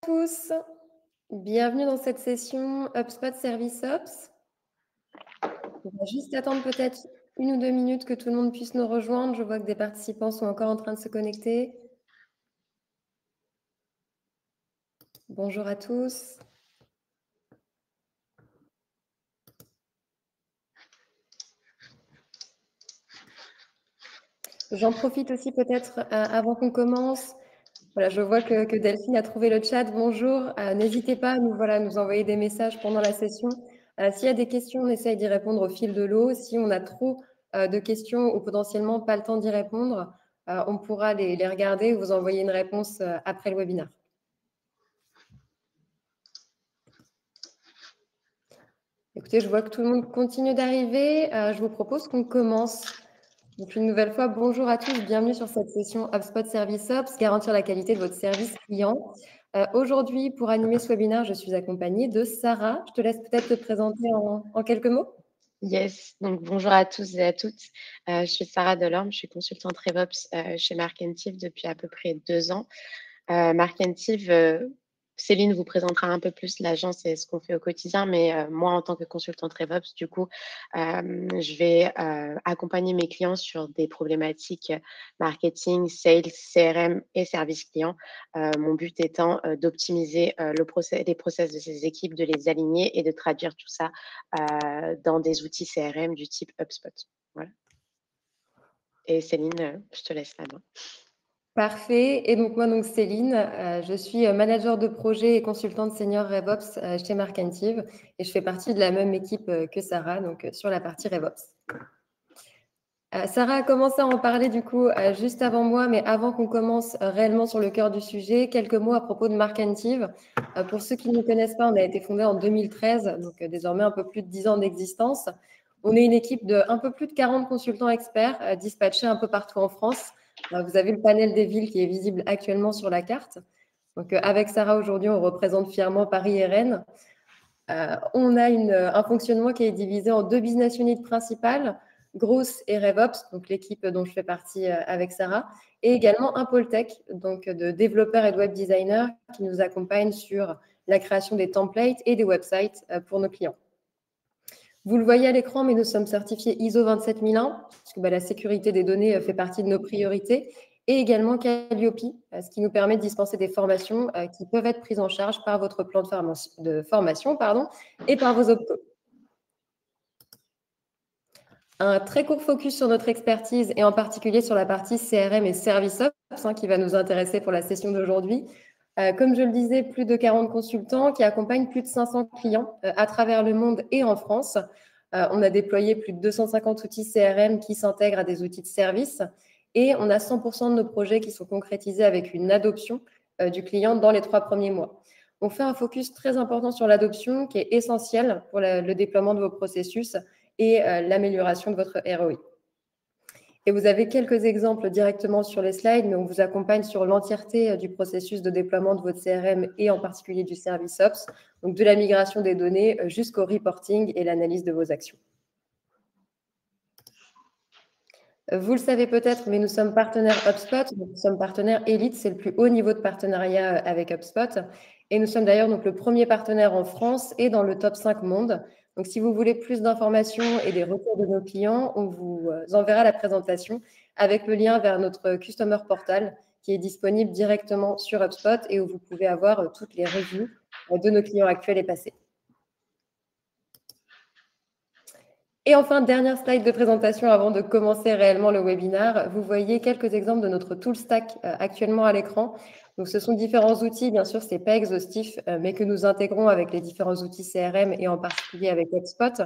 Tous, bienvenue dans cette session HubSpot Service Ops. On va juste attendre peut-être 1 ou 2 minutes que tout le monde puisse nous rejoindre. Je vois que des participants sont encore en train de se connecter. Bonjour à tous. J'en profite aussi peut-être avant qu'on commence. Voilà, je vois que Delphine a trouvé le chat. Bonjour. N'hésitez pas à nous envoyer des messages pendant la session. S'il y a des questions, on essaye d'y répondre au fil de l'eau. Si on a trop de questions ou potentiellement pas le temps d'y répondre, on pourra les regarder et vous envoyer une réponse après le webinaire. Écoutez, je vois que tout le monde continue d'arriver. Je vous propose qu'on commence. Donc, une nouvelle fois, bonjour à tous, bienvenue sur cette session HubSpot Service Ops, garantir la qualité de votre service client. Aujourd'hui, pour animer ce webinaire, je suis accompagnée de Sarah. Je te laisse peut-être te présenter en quelques mots. Yes, donc bonjour à tous et à toutes. Je suis Sarah Delorme, je suis consultante RevOps chez Markentive depuis à peu près 2 ans. Markentive, Céline vous présentera un peu plus l'agence et ce qu'on fait au quotidien, mais moi, en tant que consultante RevOps, du coup, je vais accompagner mes clients sur des problématiques marketing, sales, CRM et service client. Mon but étant d'optimiser les process de ces équipes, de les aligner et de traduire tout ça dans des outils CRM du type HubSpot. Voilà. Et Céline, je te laisse la main. Parfait. Et donc, moi, Céline, je suis manager de projet et consultante senior RevOps chez Markentive et je fais partie de la même équipe que Sarah, donc sur la partie RevOps. Sarah a commencé à en parler du coup juste avant moi, mais avant qu'on commence réellement sur le cœur du sujet, quelques mots à propos de Markentive. Pour ceux qui ne nous connaissent pas, on a été fondé en 2013, donc désormais un peu plus de 10 ans d'existence. On est une équipe de un peu plus de 40 consultants experts dispatchés un peu partout en France. Vous avez le panel des villes qui est visible actuellement sur la carte. Donc avec Sarah aujourd'hui, on représente fièrement Paris et Rennes. On a un fonctionnement qui est divisé en 2 business units principales, Growth et RevOps, donc l'équipe dont je fais partie avec Sarah, et également un pôle tech, donc de développeurs et de web designers qui nous accompagnent sur la création des templates et des websites pour nos clients. Vous le voyez à l'écran, mais nous sommes certifiés ISO 27001, parce que la sécurité des données fait partie de nos priorités, et également Calliope, ce qui nous permet de dispenser des formations qui peuvent être prises en charge par votre plan de formation et par vos optos. Un très court focus sur notre expertise et en particulier sur la partie CRM et Service Ops qui va nous intéresser pour la session d'aujourd'hui. Comme je le disais, plus de 40 consultants qui accompagnent plus de 500 clients à travers le monde et en France. On a déployé plus de 250 outils CRM qui s'intègrent à des outils de service et on a 100% de nos projets qui sont concrétisés avec une adoption du client dans les 3 premiers mois. On fait un focus très important sur l'adoption qui est essentiel pour le déploiement de vos processus et l'amélioration de votre ROI. Et vous avez quelques exemples directement sur les slides, mais on vous accompagne sur l'entièreté du processus de déploiement de votre CRM et en particulier du Service Ops, donc de la migration des données jusqu'au reporting et l'analyse de vos actions. Vous le savez peut-être, mais nous sommes partenaires HubSpot. Nous sommes partenaires Elite, c'est le plus haut niveau de partenariat avec HubSpot. Et nous sommes d'ailleurs donc le premier partenaire en France et dans le top 5 monde. Donc, si vous voulez plus d'informations et des retours de nos clients, on vous enverra la présentation avec le lien vers notre Customer Portal qui est disponible directement sur HubSpot et où vous pouvez avoir toutes les reviews de nos clients actuels et passés. Et enfin, dernière slide de présentation avant de commencer réellement le webinaire. Vous voyez quelques exemples de notre tool stack actuellement à l'écran. Donc, ce sont différents outils, bien sûr, ce n'est pas exhaustif, mais que nous intégrons avec les différents outils CRM et en particulier avec HubSpot.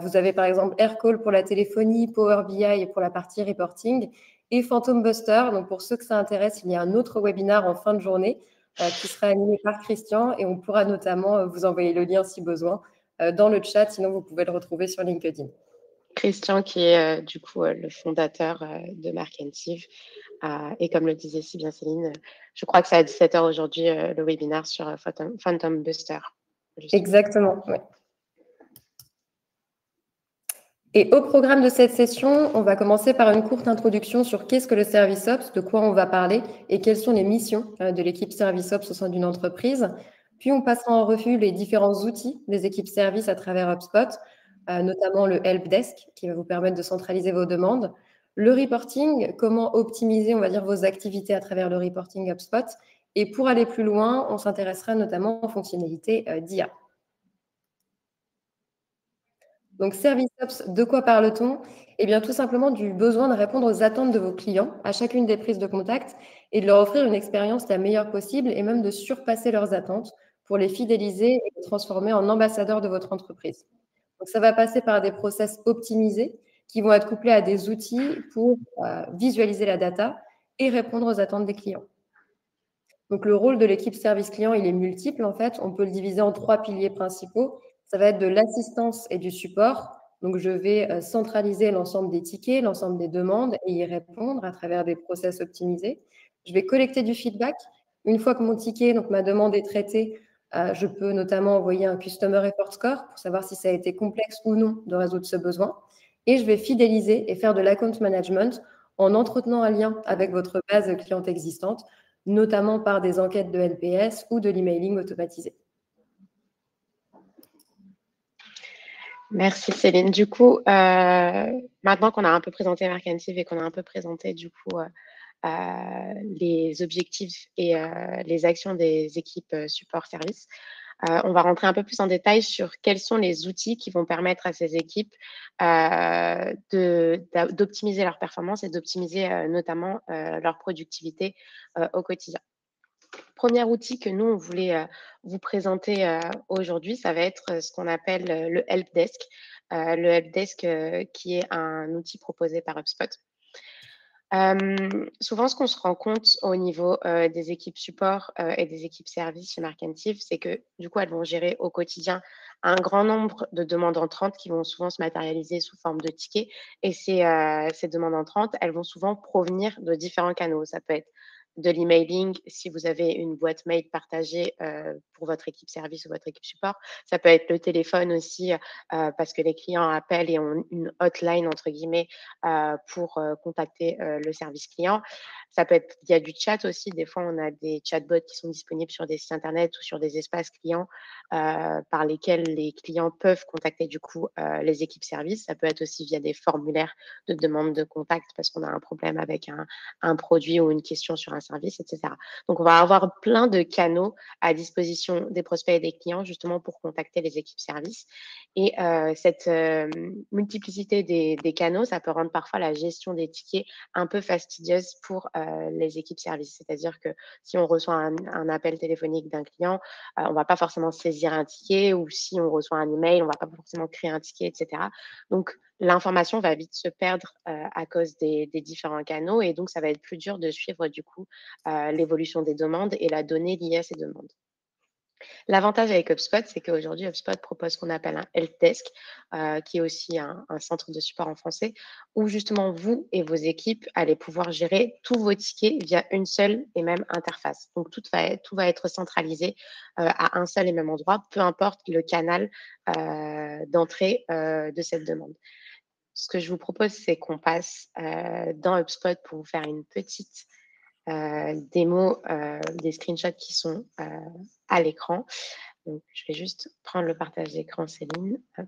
Vous avez par exemple Aircall pour la téléphonie, Power BI pour la partie reporting et Phantom Buster. Donc, pour ceux que ça intéresse, il y a un autre webinaire en fin de journée qui sera animé par Christian et on pourra notamment vous envoyer le lien si besoin dans le chat, sinon vous pouvez le retrouver sur LinkedIn. Christian, qui est du coup le fondateur de Markentive. Et comme le disait si bien Céline, je crois que c'est à 17h aujourd'hui le webinaire sur Phantom Buster. Exactement, oui. Et au programme de cette session, on va commencer par une courte introduction sur qu'est-ce que le Service Ops, de quoi on va parler et quelles sont les missions de l'équipe Service Ops au sein d'une entreprise. Puis on passera en revue les différents outils des équipes service à travers HubSpot, notamment le Help Desk qui va vous permettre de centraliser vos demandes, le reporting, comment optimiser, on va dire, vos activités à travers le reporting HubSpot. Et pour aller plus loin, on s'intéressera notamment aux fonctionnalités d'IA. Donc, Service Ops, de quoi parle-t-on? Eh bien, tout simplement du besoin de répondre aux attentes de vos clients à chacune des prises de contact et de leur offrir une expérience la meilleure possible et même de surpasser leurs attentes pour les fidéliser et les transformer en ambassadeurs de votre entreprise. Donc, ça va passer par des process optimisés qui vont être couplés à des outils pour visualiser la data et répondre aux attentes des clients. Donc, le rôle de l'équipe service client, il est multiple en fait. On peut le diviser en 3 piliers principaux. Ça va être de l'assistance et du support. Donc, je vais centraliser l'ensemble des tickets, l'ensemble des demandes et y répondre à travers des process optimisés. Je vais collecter du feedback. Une fois que mon ticket, donc ma demande est traitée, je peux notamment envoyer un Customer Report Score pour savoir si ça a été complexe ou non de résoudre ce besoin. Et je vais fidéliser et faire de l'account management en entretenant un lien avec votre base cliente existante, notamment par des enquêtes de NPS ou de l'emailing automatisé. Merci Céline. Du coup, maintenant qu'on a un peu présenté Mercantive et qu'on a un peu présenté du coup les objectifs et les actions des équipes support service, on va rentrer un peu plus en détail sur quels sont les outils qui vont permettre à ces équipes d'optimiser leur performance et d'optimiser notamment leur productivité au quotidien. Premier outil que nous, on voulait vous présenter aujourd'hui, ça va être ce qu'on appelle le Help Desk. Le Help Desk qui est un outil proposé par HubSpot. Souvent, ce qu'on se rend compte au niveau des équipes support et des équipes service chez Mercantive, c'est que du coup, elles vont gérer au quotidien un grand nombre de demandes entrantes qui vont souvent se matérialiser sous forme de tickets. Et ces demandes entrantes, elles vont souvent provenir de différents canaux. Ça peut être de l'emailing si vous avez une boîte mail partagée pour votre équipe service ou votre équipe support. Ça peut être le téléphone aussi parce que les clients appellent et ont une hotline entre guillemets pour contacter le service client. Ça peut être via du chat aussi. Des fois, on a des chatbots qui sont disponibles sur des sites internet ou sur des espaces clients par lesquels les clients peuvent contacter du coup les équipes service. Ça peut être aussi via des formulaires de demande de contact parce qu'on a un problème avec un produit ou une question sur un service, etc. Donc, on va avoir plein de canaux à disposition des prospects et des clients justement pour contacter les équipes service. Et cette multiplicité des canaux, ça peut rendre parfois la gestion des tickets un peu fastidieuse pour les équipes service. C'est-à-dire que si on reçoit un appel téléphonique d'un client, on ne va pas forcément saisir un ticket, ou si on reçoit un email, on ne va pas forcément créer un ticket, etc. Donc, l'information va vite se perdre à cause des différents canaux, et donc ça va être plus dur de suivre du coup l'évolution des demandes et la donnée liée à ces demandes. L'avantage avec HubSpot, c'est qu'aujourd'hui, HubSpot propose ce qu'on appelle un help desk, qui est aussi un centre de support en français, où justement vous et vos équipes allez pouvoir gérer tous vos tickets via une seule et même interface. Donc tout va être centralisé à un seul et même endroit, peu importe le canal d'entrée de cette demande. Ce que je vous propose, c'est qu'on passe dans HubSpot pour vous faire une petite démo des screenshots qui sont à l'écran. Donc, je vais juste prendre le partage d'écran, Céline. Hop.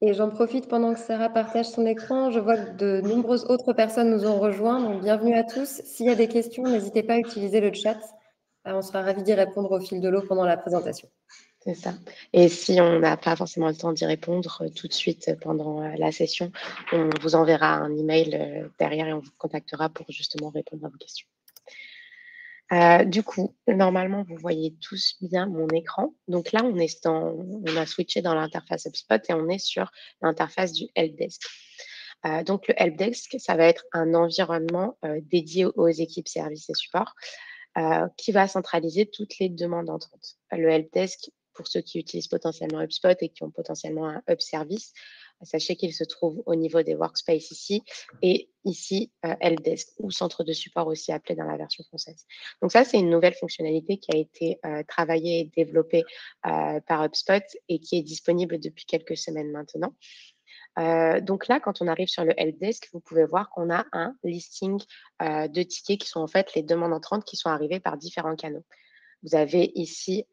Et j'en profite pendant que Sarah partage son écran. Je vois que de nombreuses autres personnes nous ont rejoints. Donc, bienvenue à tous. S'il y a des questions, n'hésitez pas à utiliser le chat. On sera ravis d'y répondre au fil de l'eau pendant la présentation. C'est ça. Et si on n'a pas forcément le temps d'y répondre tout de suite pendant la session, on vous enverra un email derrière et on vous contactera pour justement répondre à vos questions. Du coup, normalement, vous voyez tous bien mon écran. Donc là, on a switché dans l'interface HubSpot et on est sur l'interface du helpdesk. Donc le helpdesk, ça va être un environnement dédié aux équipes services et support qui va centraliser toutes les demandes entrantes. Le helpdesk, pour ceux qui utilisent potentiellement HubSpot et qui ont potentiellement un Hub Service, sachez qu'il se trouve au niveau des workspaces ici et ici helpdesk ou centre de support aussi appelé dans la version française. Donc ça, c'est une nouvelle fonctionnalité qui a été travaillée et développée par HubSpot et qui est disponible depuis quelques semaines maintenant. Donc là, quand on arrive sur le helpdesk, vous pouvez voir qu'on a un listing de tickets qui sont en fait les demandes entrantes qui sont arrivées par différents canaux. Vous avez ici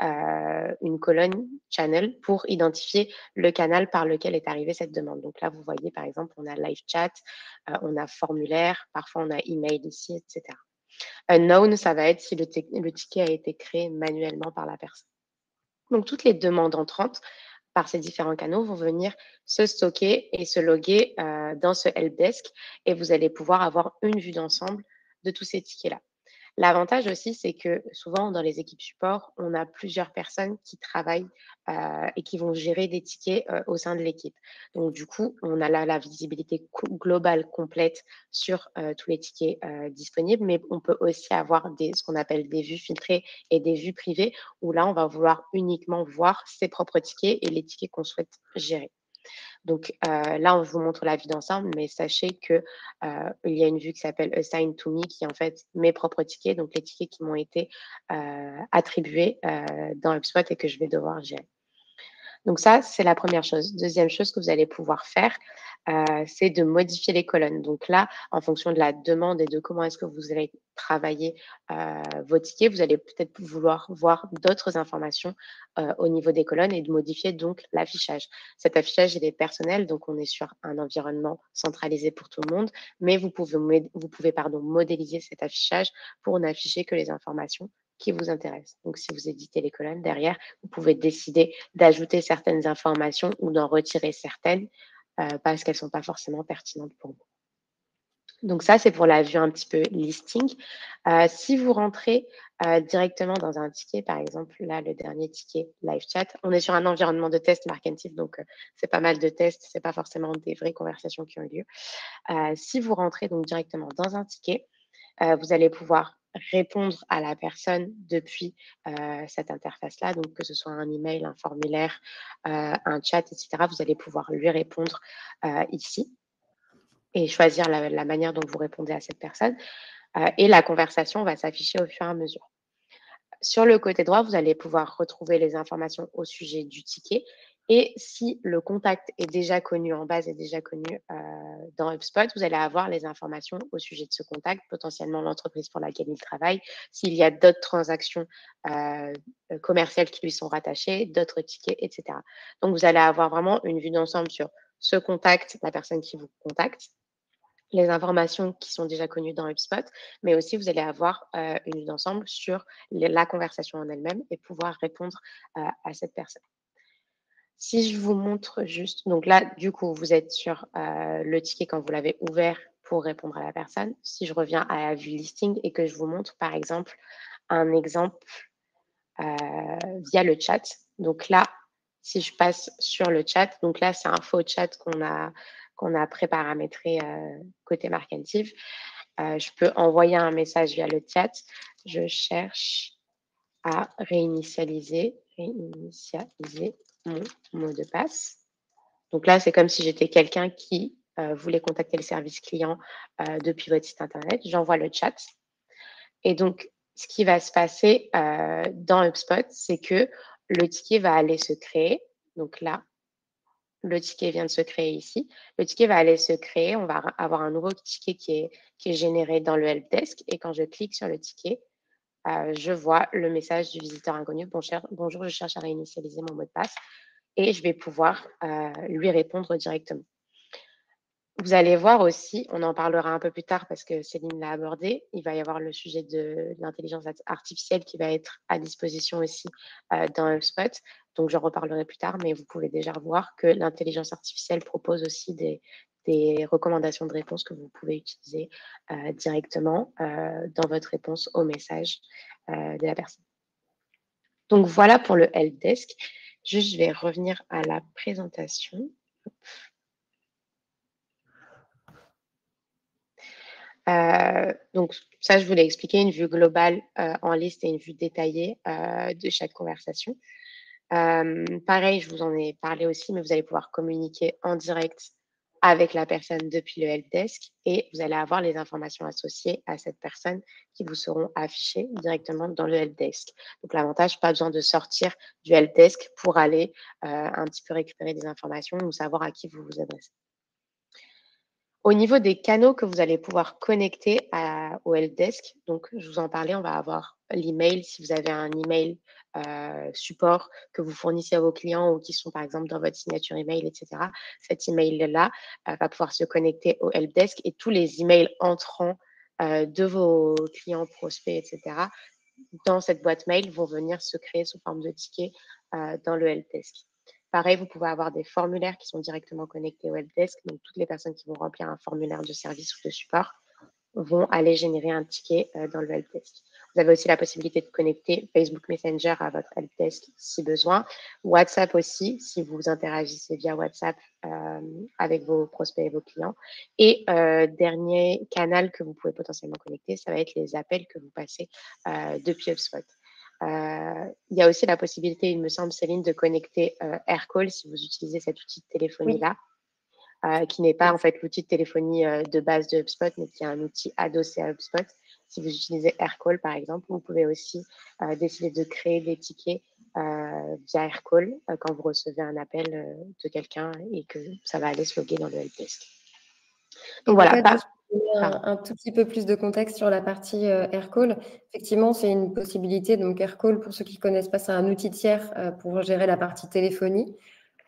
une colonne channel pour identifier le canal par lequel est arrivée cette demande. Donc là, vous voyez par exemple, on a live chat, on a formulaire, parfois on a email ici, etc. Unknown, ça va être si le ticket a été créé manuellement par la personne. Donc toutes les demandes entrantes par ces différents canaux vont venir se stocker et se loguer dans ce helpdesk et vous allez pouvoir avoir une vue d'ensemble de tous ces tickets-là. L'avantage aussi, c'est que souvent dans les équipes support, on a plusieurs personnes qui travaillent et qui vont gérer des tickets au sein de l'équipe. Donc du coup, on a là la visibilité globale complète sur tous les tickets disponibles, mais on peut aussi avoir ce qu'on appelle des vues filtrées et des vues privées, où là, on va vouloir uniquement voir ses propres tickets et les tickets qu'on souhaite gérer. Donc là, je vous montre la vue d'ensemble, mais sachez que il y a une vue qui s'appelle Assign to me, qui est en fait mes propres tickets, donc les tickets qui m'ont été attribués dans HubSpot et que je vais devoir gérer. Donc ça, c'est la première chose. Deuxième chose que vous allez pouvoir faire, c'est de modifier les colonnes. Donc là, en fonction de la demande et de comment est-ce que vous allez travailler vos tickets, vous allez peut-être vouloir voir d'autres informations au niveau des colonnes et de modifier donc l'affichage. Cet affichage, il est personnel, donc on est sur un environnement centralisé pour tout le monde, mais vous pouvez modéliser cet affichage pour n'afficher que les informations qui vous intéressent. Donc, si vous éditez les colonnes derrière, vous pouvez décider d'ajouter certaines informations ou d'en retirer certaines parce qu'elles ne sont pas forcément pertinentes pour vous. Donc ça, c'est pour la vue un petit peu listing. Si vous rentrez directement dans un ticket, par exemple, là, le dernier ticket live chat, on est sur un environnement de test Marketing, donc c'est pas mal de tests, c'est pas forcément des vraies conversations qui ont lieu. Si vous rentrez donc directement dans un ticket, vous allez pouvoir répondre à la personne depuis cette interface-là, donc que ce soit un email, un formulaire, un chat, etc. Vous allez pouvoir lui répondre ici et choisir la manière dont vous répondez à cette personne. Et la conversation va s'afficher au fur et à mesure. Sur le côté droit, vous allez pouvoir retrouver les informations au sujet du ticket. Et si le contact est déjà connu en base, est déjà connu dans HubSpot, vous allez avoir les informations au sujet de ce contact, potentiellement l'entreprise pour laquelle il travaille, s'il y a d'autres transactions commerciales qui lui sont rattachées, d'autres tickets, etc. Donc, vous allez avoir vraiment une vue d'ensemble sur ce contact, la personne qui vous contacte, les informations qui sont déjà connues dans HubSpot, mais aussi vous allez avoir une vue d'ensemble sur la conversation en elle-même et pouvoir répondre à cette personne. Si je vous montre juste, donc là, du coup, vous êtes sur le ticket quand vous l'avez ouvert pour répondre à la personne. Si je reviens à la vue listing et que je vous montre, par exemple, un exemple via le chat. Donc là, si je passe sur le chat, donc là, c'est un faux chat qu'on a préparamétré côté Marketing. Je peux envoyer un message via le chat. Je cherche à réinitialiser mon mot de passe. Donc là, c'est comme si j'étais quelqu'un qui voulait contacter le service client depuis votre site internet. J'envoie le chat. Et donc, ce qui va se passer dans HubSpot, c'est que le ticket va aller se créer. Donc là, le ticket vient de se créer ici. Le ticket va aller se créer. On va avoir un nouveau ticket qui est généré dans le helpdesk. Et quand je clique sur le ticket, je vois le message du visiteur inconnu. Bonjour, je cherche à réinitialiser mon mot de passe. Et je vais pouvoir lui répondre directement. Vous allez voir aussi, on en parlera un peu plus tard parce que Céline l'a abordé, il va y avoir le sujet de l'intelligence artificielle qui va être à disposition aussi dans HubSpot. Donc, j'en reparlerai plus tard, mais vous pouvez déjà voir que l'intelligence artificielle propose aussi des recommandations de réponse que vous pouvez utiliser directement dans votre réponse au message de la personne. Donc, voilà pour le helpdesk. Juste, je vais revenir à la présentation. Donc ça, je voulais expliquer une vue globale en liste et une vue détaillée de chaque conversation. Pareil, je vous en ai parlé aussi, mais vous allez pouvoir communiquer en direct avec la personne depuis le helpdesk et vous allez avoir les informations associées à cette personne qui vous seront affichées directement dans le helpdesk. Donc l'avantage, pas besoin de sortir du helpdesk pour aller un petit peu récupérer des informations ou savoir à qui vous vous adressez. Au niveau des canaux que vous allez pouvoir connecter au helpdesk, donc je vous en parlais, on va avoir l'email, si vous avez un email support que vous fournissez à vos clients ou qui sont par exemple dans votre signature email, etc. Cet email-là va pouvoir se connecter au helpdesk et tous les emails entrants de vos clients, prospects, etc. dans cette boîte mail vont venir se créer sous forme de tickets dans le helpdesk. Pareil, vous pouvez avoir des formulaires qui sont directement connectés au helpdesk. Donc, toutes les personnes qui vont remplir un formulaire de service ou de support vont aller générer un ticket dans le helpdesk. Vous avez aussi la possibilité de connecter Facebook Messenger à votre helpdesk si besoin. WhatsApp aussi, si vous interagissez via WhatsApp avec vos prospects et vos clients. Et dernier canal que vous pouvez potentiellement connecter, ça va être les appels que vous passez depuis HubSpot. Il y a aussi la possibilité, il me semble, Céline, de connecter AirCall si vous utilisez cet outil de téléphonie-là. Oui. Qui n'est pas en fait l'outil de téléphonie de base de HubSpot, mais qui est un outil adossé à HubSpot. Si vous utilisez AirCall, par exemple, vous pouvez aussi décider de créer des tickets via AirCall quand vous recevez un appel de quelqu'un et que ça va aller se loguer dans le helpdesk. Donc voilà. En fait, juste pour donner un tout petit peu plus de contexte sur la partie AirCall, effectivement, c'est une possibilité. Donc AirCall, pour ceux qui ne connaissent pas, c'est un outil tiers pour gérer la partie téléphonie.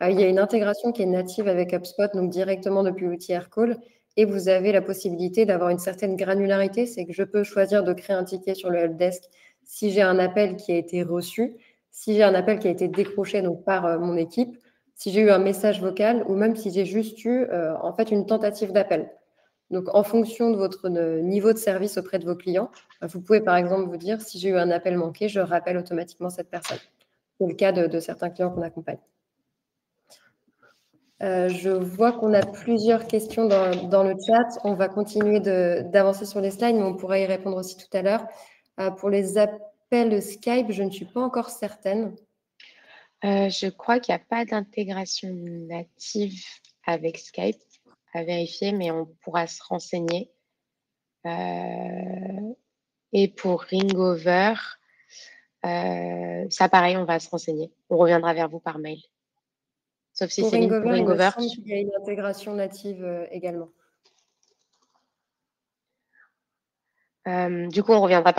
Il y a une intégration qui est native avec HubSpot, donc directement depuis l'outil AirCall, et vous avez la possibilité d'avoir une certaine granularité, c'est que je peux choisir de créer un ticket sur le helpdesk si j'ai un appel qui a été reçu, si j'ai un appel qui a été décroché donc par mon équipe, si j'ai eu un message vocal ou même si j'ai juste eu en fait une tentative d'appel. Donc, en fonction de votre niveau de service auprès de vos clients, vous pouvez par exemple vous dire si j'ai eu un appel manqué, je rappelle automatiquement cette personne. C'est le cas de certains clients qu'on accompagne. Je vois qu'on a plusieurs questions dans le chat. On va continuer d'avancer sur les slides, mais on pourra y répondre aussi tout à l'heure. Pour les appels Skype, je ne suis pas encore certaine. Je crois qu'il n'y a pas d'intégration native avec Skype à vérifier, mais on pourra se renseigner. Et pour Ringover, ça pareil, on va se renseigner. On reviendra vers vous par mail. Sauf si pour Céline, Ringover, pour Ringover, il me semble qu'il y a une intégration native également. Du coup, on reviendra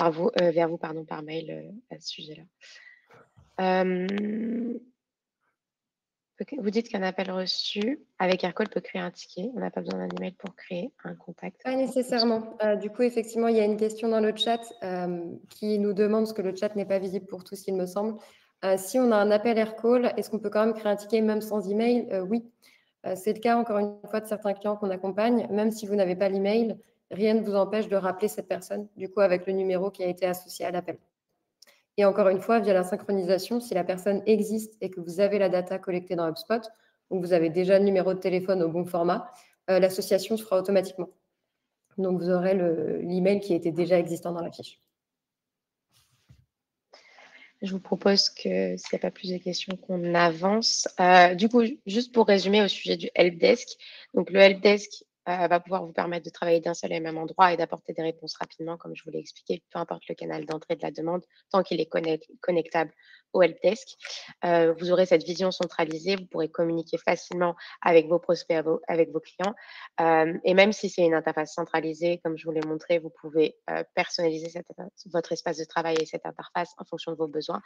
vers vous par mail à ce sujet-là. Vous dites qu'un appel reçu avec AirCall peut créer un ticket. On n'a pas besoin d'un email pour créer un contact. Pas nécessairement. Du coup, effectivement, il y a une question dans le chat qui nous demande, parce que le chat n'est pas visible pour tous, il me semble. Si on a un appel AirCall, est-ce qu'on peut quand même créer un ticket même sans email? Oui. C'est le cas, encore une fois, de certains clients qu'on accompagne. Même si vous n'avez pas l'email, rien ne vous empêche de rappeler cette personne, du coup, avec le numéro qui a été associé à l'appel. Et encore une fois, via la synchronisation, si la personne existe et que vous avez la data collectée dans HubSpot, donc vous avez déjà le numéro de téléphone au bon format, l'association se fera automatiquement. Donc, vous aurez l'email qui était déjà existant dans la fiche. Je vous propose que, s'il n'y a pas plus de questions, qu'on avance. Du coup, juste pour résumer au sujet du helpdesk. Donc, le helpdesk va pouvoir vous permettre de travailler d'un seul et même endroit et d'apporter des réponses rapidement, comme je vous l'ai expliqué, peu importe le canal d'entrée de la demande, tant qu'il est connectable au helpdesk. Vous aurez cette vision centralisée, vous pourrez communiquer facilement avec vos prospects, avec vos clients. Et même si c'est une interface centralisée, comme je vous l'ai montré, vous pouvez personnaliser votre espace de travail et cette interface en fonction de vos besoins.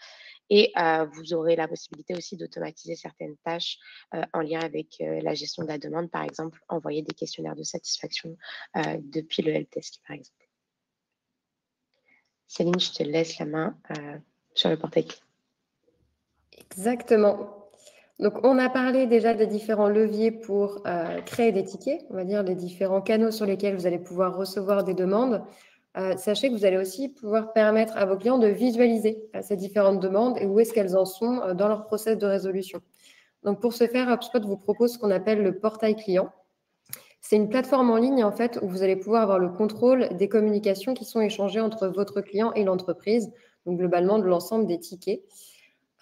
Et vous aurez la possibilité aussi d'automatiser certaines tâches en lien avec la gestion de la demande, par exemple, envoyer des questionnaires de satisfaction depuis le helpdesk, par exemple. Céline, je te laisse la main sur le portail. Exactement. Donc, on a parlé déjà des différents leviers pour créer des tickets, on va dire les différents canaux sur lesquels vous allez pouvoir recevoir des demandes. Sachez que vous allez aussi pouvoir permettre à vos clients de visualiser ces différentes demandes et où est-ce qu'elles en sont dans leur process de résolution. Donc, pour ce faire, HubSpot vous propose ce qu'on appelle le portail client. C'est une plateforme en ligne, en fait, où vous allez pouvoir avoir le contrôle des communications qui sont échangées entre votre client et l'entreprise, donc globalement de l'ensemble des tickets.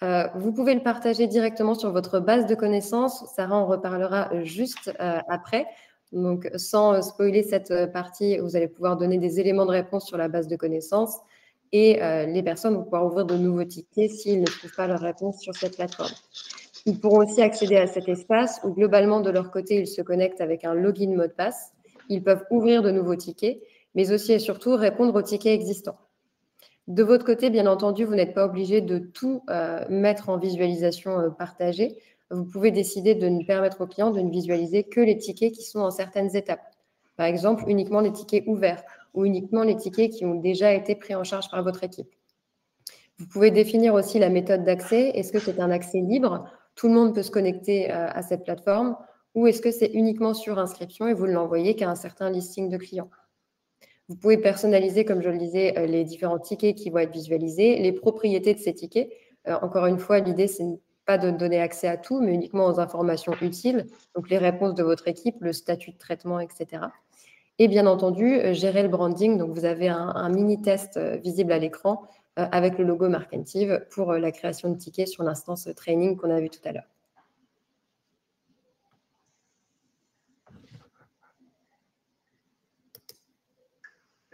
Vous pouvez le partager directement sur votre base de connaissances. Sarah en reparlera juste après. Donc, sans spoiler cette partie, vous allez pouvoir donner des éléments de réponse sur la base de connaissances et les personnes vont pouvoir ouvrir de nouveaux tickets s'ils ne trouvent pas leur réponse sur cette plateforme. Ils pourront aussi accéder à cet espace où globalement, de leur côté, ils se connectent avec un login mot de passe Ils peuvent ouvrir de nouveaux tickets, mais aussi et surtout répondre aux tickets existants. De votre côté, bien entendu, vous n'êtes pas obligé de tout mettre en visualisation partagée. Vous pouvez décider de ne permettre aux clients de ne visualiser que les tickets qui sont en certaines étapes. Par exemple, uniquement les tickets ouverts ou uniquement les tickets qui ont déjà été pris en charge par votre équipe. Vous pouvez définir aussi la méthode d'accès. Est-ce que c'est un accès libre? Tout le monde peut se connecter à cette plateforme, ou est-ce que c'est uniquement sur inscription et vous ne l'envoyez qu'à un certain listing de clients? Vous pouvez personnaliser, comme je le disais, les différents tickets qui vont être visualisés, les propriétés de ces tickets. Encore une fois, l'idée, c'est pas de donner accès à tout, mais uniquement aux informations utiles, donc les réponses de votre équipe, le statut de traitement, etc. Et bien entendu, gérer le branding. Donc, vous avez un mini test visible à l'écran avec le logo Markentive pour la création de tickets sur l'instance training qu'on a vu tout à l'heure.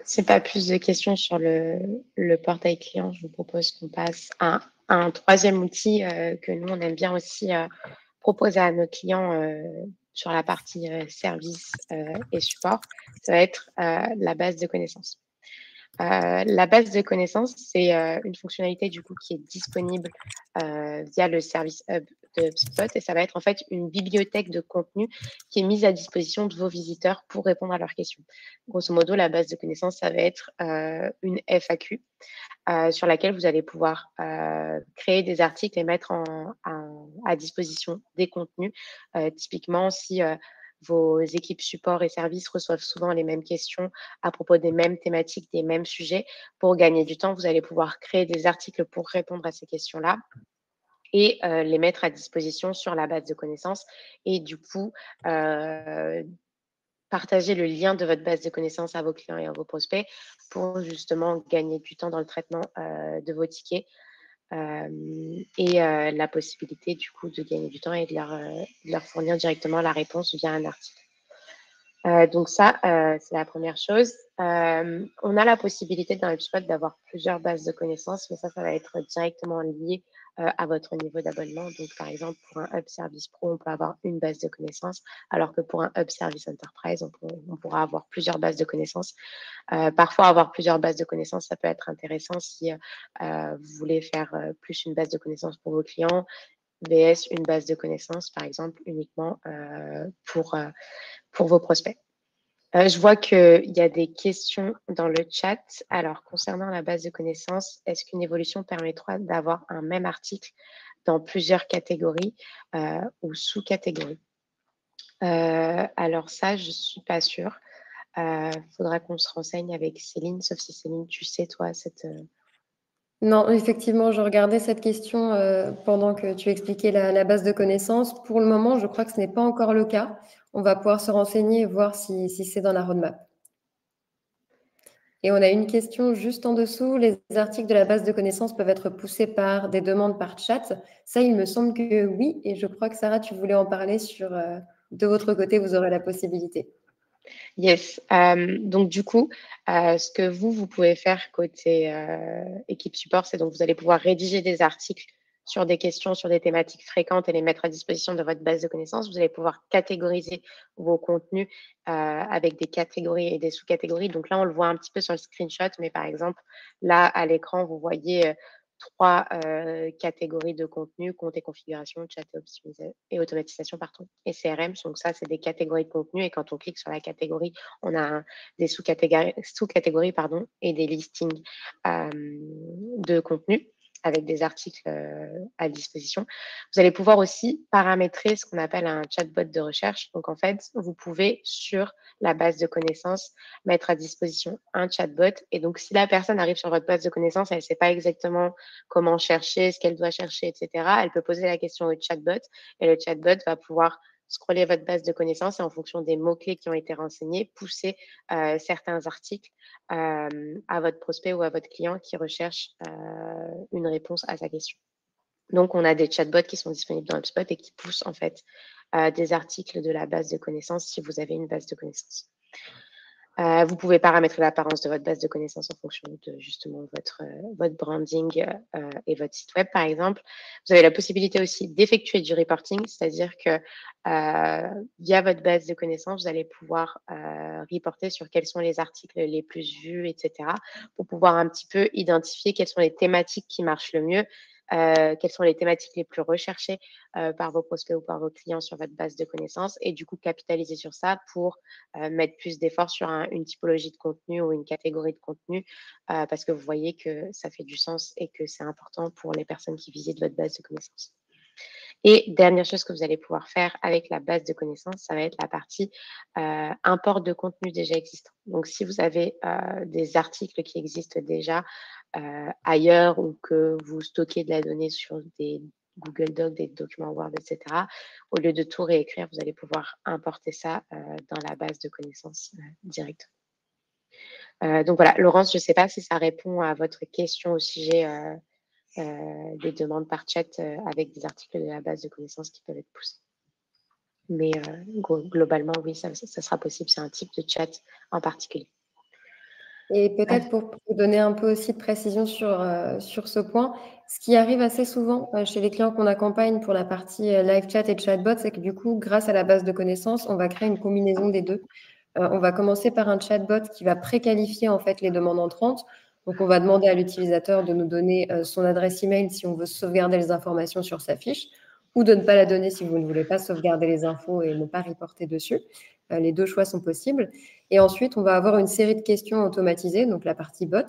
Si pas plus de questions sur le portail client, je vous propose qu'on passe à un troisième outil que nous, on aime bien aussi proposer à nos clients sur la partie service et support. Ça va être la base de connaissances. La base de connaissances, c'est une fonctionnalité du coup qui est disponible via le service Hub de HubSpot, et ça va être en fait une bibliothèque de contenu qui est mise à disposition de vos visiteurs pour répondre à leurs questions. Grosso modo, la base de connaissances, ça va être une FAQ sur laquelle vous allez pouvoir créer des articles et mettre à disposition des contenus. Typiquement, si vos équipes support et services reçoivent souvent les mêmes questions à propos des mêmes thématiques, des mêmes sujets, pour gagner du temps, vous allez pouvoir créer des articles pour répondre à ces questions-là et les mettre à disposition sur la base de connaissances, et du coup partager le lien de votre base de connaissances à vos clients et à vos prospects pour justement gagner du temps dans le traitement de vos tickets et la possibilité du coup de gagner du temps et de leur fournir directement la réponse via un article. Donc ça, c'est la première chose. On a la possibilité dans HubSpot d'avoir plusieurs bases de connaissances, mais ça va être directement lié à votre niveau d'abonnement. Donc, par exemple, pour un Hub Service Pro, on peut avoir une base de connaissances, alors que pour un Hub Service Enterprise, on pourra avoir plusieurs bases de connaissances. Parfois, avoir plusieurs bases de connaissances, ça peut être intéressant si vous voulez faire plus une base de connaissances pour vos clients, VS une base de connaissances, par exemple, uniquement pour vos prospects. Je vois qu'il y a des questions dans le chat. Alors, concernant la base de connaissances, est-ce qu'une évolution permettra d'avoir un même article dans plusieurs catégories ou sous-catégories? Alors ça, je ne suis pas sûre. Faudra qu'on se renseigne avec Céline, sauf si Céline, tu sais, toi, cette... Non, effectivement, je regardais cette question pendant que tu expliquais la base de connaissances. Pour le moment, je crois que ce n'est pas encore le cas. On va pouvoir se renseigner et voir si c'est dans la roadmap. Et on a une question juste en dessous. Les articles de la base de connaissances peuvent être poussés par des demandes par chat. Ça, il me semble que oui. Et je crois que Sarah, tu voulais en parler sur... de votre côté, vous aurez la possibilité. Yes. Donc, du coup, ce que vous pouvez faire côté équipe support, c'est donc vous allez pouvoir rédiger des articles sur des questions, sur des thématiques fréquentes et les mettre à disposition de votre base de connaissances. Vous allez pouvoir catégoriser vos contenus avec des catégories et des sous-catégories. Donc là, on le voit un petit peu sur le screenshot, mais par exemple, là, à l'écran, vous voyez 3 catégories de contenu: compte et configuration, chat et automatisation, pardon, et CRM. Donc ça, c'est des catégories de contenu, et quand on clique sur la catégorie, on a des sous-catégories et des listings de contenu avec des articles à disposition. Vous allez pouvoir aussi paramétrer ce qu'on appelle un chatbot de recherche. Donc en fait, vous pouvez sur la base de connaissances mettre à disposition un chatbot, et donc si la personne arrive sur votre base de connaissances, elle ne sait pas exactement comment chercher, ce qu'elle doit chercher, etc., elle peut poser la question au chatbot, et le chatbot va pouvoir scroller votre base de connaissances et en fonction des mots-clés qui ont été renseignés, pousser certains articles à votre prospect ou à votre client qui recherche une réponse à sa question. Donc, on a des chatbots qui sont disponibles dans HubSpot et qui poussent en fait des articles de la base de connaissances si vous avez une base de connaissances. Vous pouvez paramétrer l'apparence de votre base de connaissances en fonction de justement votre branding et votre site web, par exemple. Vous avez la possibilité aussi d'effectuer du reporting, c'est-à-dire que via votre base de connaissances, vous allez pouvoir reporter sur quels sont les articles les plus vus, etc., pour pouvoir un petit peu identifier quelles sont les thématiques qui marchent le mieux, quelles sont les thématiques les plus recherchées par vos prospects ou par vos clients sur votre base de connaissances et du coup capitaliser sur ça pour mettre plus d'efforts sur une typologie de contenu ou une catégorie de contenu parce que vous voyez que ça fait du sens et que c'est important pour les personnes qui visitent votre base de connaissances. Et dernière chose que vous allez pouvoir faire avec la base de connaissances, ça va être la partie import de contenu déjà existant. Donc, si vous avez des articles qui existent déjà ailleurs ou que vous stockez de la donnée sur des Google Docs, des documents Word, etc., au lieu de tout réécrire, vous allez pouvoir importer ça dans la base de connaissances directe. Donc voilà, Laurence, je ne sais pas si ça répond à votre question au sujet des demandes par chat avec des articles de la base de connaissances qui peuvent être poussés. Mais globalement, oui, ça sera possible. C'est un type de chat en particulier. Et peut-être pour vous donner un peu aussi de précision sur ce point, ce qui arrive assez souvent chez les clients qu'on accompagne pour la partie live chat et chatbot, c'est que du coup, grâce à la base de connaissances, on va créer une combinaison des deux. On va commencer par un chatbot qui va préqualifier en fait les demandes entrantes. Donc, on va demander à l'utilisateur de nous donner son adresse email si on veut sauvegarder les informations sur sa fiche ou de ne pas la donner si vous ne voulez pas sauvegarder les infos et ne pas reporter dessus. Les deux choix sont possibles. Et ensuite, on va avoir une série de questions automatisées, donc la partie bot.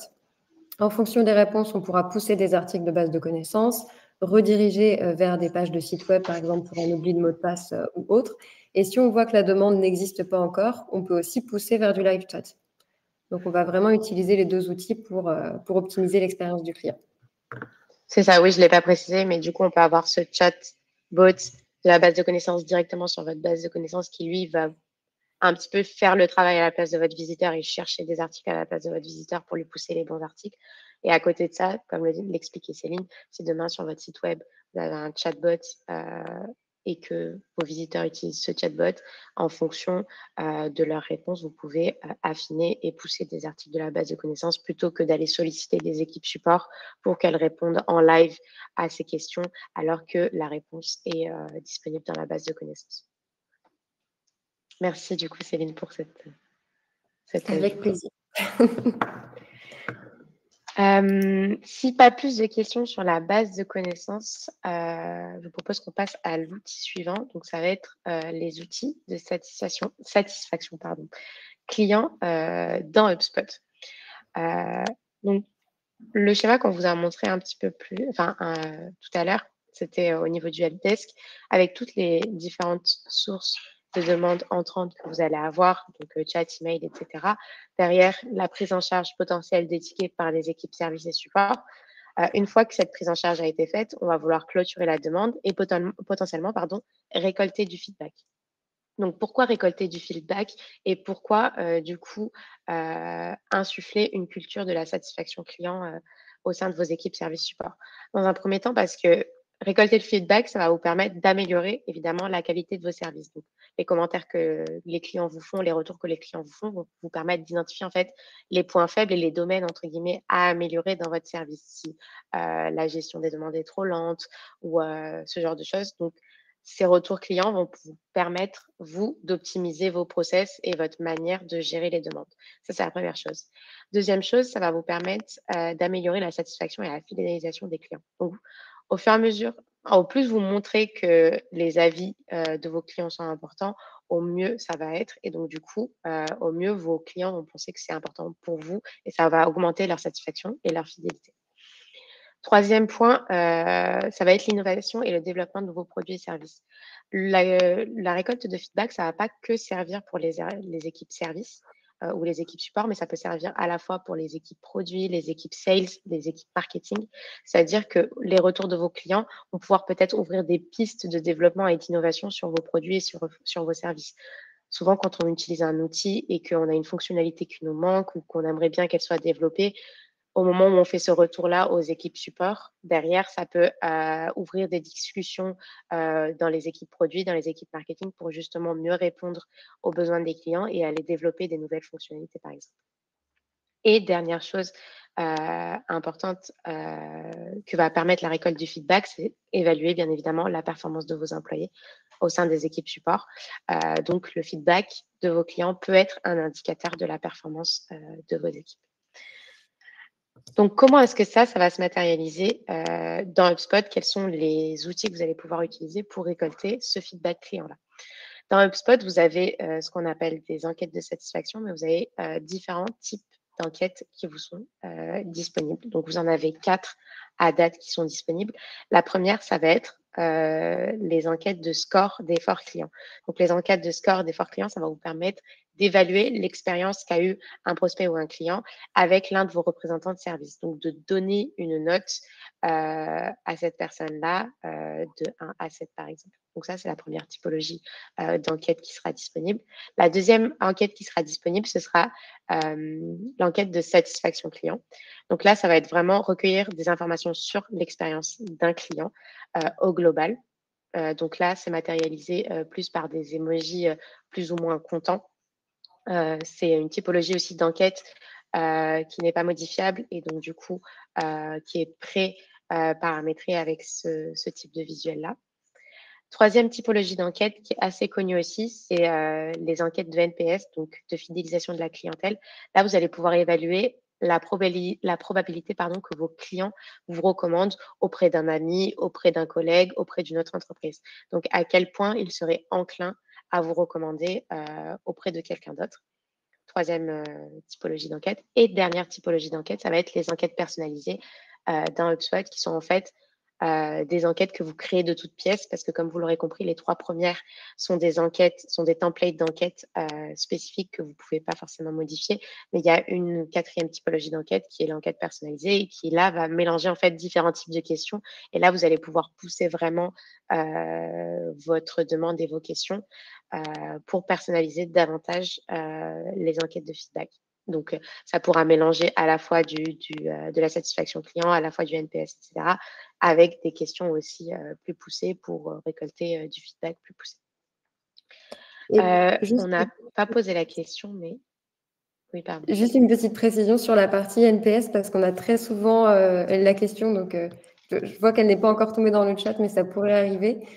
En fonction des réponses, on pourra pousser des articles de base de connaissances, rediriger vers des pages de site web, par exemple pour un oubli de mot de passe ou autre. Et si on voit que la demande n'existe pas encore, on peut aussi pousser vers du live chat. Donc, on va vraiment utiliser les deux outils pour optimiser l'expérience du client. C'est ça, oui, je ne l'ai pas précisé, mais du coup, on peut avoir ce chat bot de la base de connaissances directement sur votre base de connaissances qui, lui, va un petit peu faire le travail à la place de votre visiteur et chercher des articles à la place de votre visiteur pour lui pousser les bons articles. Et à côté de ça, comme l'expliquait Céline, si demain sur votre site web, vous avez un chatbot et que vos visiteurs utilisent ce chatbot, en fonction de leurs réponses, vous pouvez affiner et pousser des articles de la base de connaissances plutôt que d'aller solliciter des équipes support pour qu'elles répondent en live à ces questions alors que la réponse est disponible dans la base de connaissances. Merci du coup Céline pour cette Avec plaisir. Si pas plus de questions sur la base de connaissances, je vous propose qu'on passe à l'outil suivant. Donc, ça va être les outils de satisfaction client dans HubSpot. Donc, le schéma qu'on vous a montré un petit peu plus, tout à l'heure, c'était au niveau du helpdesk, avec toutes les différentes sources de demandes entrantes que vous allez avoir, donc chat, email, etc. Derrière, la prise en charge potentielle des tickets par les équipes services et support. Une fois que cette prise en charge a été faite, on va vouloir clôturer la demande et potentiellement récolter du feedback. Donc, pourquoi récolter du feedback et pourquoi, du coup, insuffler une culture de la satisfaction client au sein de vos équipes service support? Dans un premier temps, parce que récolter le feedback, ça va vous permettre d'améliorer évidemment la qualité de vos services. Donc, les commentaires que les clients vous font, les retours que les clients vous font vont vous permettre d'identifier en fait les points faibles et les domaines entre guillemets à améliorer dans votre service. Si la gestion des demandes est trop lente ou ce genre de choses. Donc, ces retours clients vont vous permettre, vous, d'optimiser vos process et votre manière de gérer les demandes. Ça, c'est la première chose. Deuxième chose, ça va vous permettre d'améliorer la satisfaction et la fidélisation des clients. Donc, au fur et à mesure, au plus vous montrez que les avis de vos clients sont importants, au mieux ça va être. Et donc, du coup, au mieux vos clients vont penser que c'est important pour vous et ça va augmenter leur satisfaction et leur fidélité. Troisième point, ça va être l'innovation et le développement de nouveaux produits et services. La récolte de feedback, ça ne va pas que servir pour les équipes services ou les équipes support, mais ça peut servir à la fois pour les équipes produits, les équipes sales, les équipes marketing. C'est-à-dire que les retours de vos clients vont pouvoir peut-être ouvrir des pistes de développement et d'innovation sur vos produits et sur vos services. Souvent, quand on utilise un outil et qu'on a une fonctionnalité qui nous manque ou qu'on aimerait bien qu'elle soit développée, au moment où on fait ce retour-là aux équipes support, derrière, ça peut ouvrir des discussions dans les équipes produits, dans les équipes marketing pour justement mieux répondre aux besoins des clients et aller développer des nouvelles fonctionnalités, par exemple. Et dernière chose importante que va permettre la récolte du feedback, c'est évaluer bien évidemment la performance de vos employés au sein des équipes support. Donc, le feedback de vos clients peut être un indicateur de la performance de vos équipes. Donc, comment est-ce que ça va se matérialiser dans HubSpot? Quels sont les outils que vous allez pouvoir utiliser pour récolter ce feedback client-là? Dans HubSpot, vous avez ce qu'on appelle des enquêtes de satisfaction, mais vous avez différents types d'enquêtes qui vous sont disponibles. Donc, vous en avez 4 à date qui sont disponibles. La première, ça va être les enquêtes de score d'effort client. Donc, les enquêtes de score d'effort client, ça va vous permettre d'évaluer l'expérience qu'a eu un prospect ou un client avec l'un de vos représentants de service. Donc, de donner une note à cette personne-là de 1 à 7, par exemple. Donc, ça, c'est la première typologie d'enquête qui sera disponible. La deuxième enquête qui sera disponible, ce sera l'enquête de satisfaction client. Donc là, ça va être vraiment recueillir des informations sur l'expérience d'un client au global. Donc là, c'est matérialisé plus par des emojis plus ou moins contents. C'est une typologie aussi d'enquête qui n'est pas modifiable et donc du coup qui est pré-paramétré avec ce type de visuel-là. Troisième typologie d'enquête qui est assez connue aussi, c'est les enquêtes de NPS, donc de fidélisation de la clientèle. Là, vous allez pouvoir évaluer la probabilité que vos clients vous recommandent auprès d'un ami, auprès d'un collègue, auprès d'une autre entreprise. Donc, à quel point ils seraient enclins à vous recommander auprès de quelqu'un d'autre. Troisième typologie d'enquête. Et dernière typologie d'enquête, ça va être les enquêtes personnalisées dans HubSpot qui sont en fait des enquêtes que vous créez de toutes pièces parce que comme vous l'aurez compris, les 3 premières sont des templates d'enquêtes spécifiques que vous ne pouvez pas forcément modifier. Mais il y a une 4e typologie d'enquête qui est l'enquête personnalisée et qui là va mélanger en fait différents types de questions. Et là, vous allez pouvoir pousser vraiment votre demande et vos questions pour personnaliser davantage les enquêtes de feedback. Donc, ça pourra mélanger à la fois de la satisfaction client, à la fois du NPS, etc., avec des questions aussi plus poussées pour récolter du feedback plus poussé. On n'a pas posé la question, mais oui, pardon. Juste une petite précision sur la partie NPS, parce qu'on a très souvent la question, donc je vois qu'elle n'est pas encore tombée dans le chat, mais ça pourrait arriver.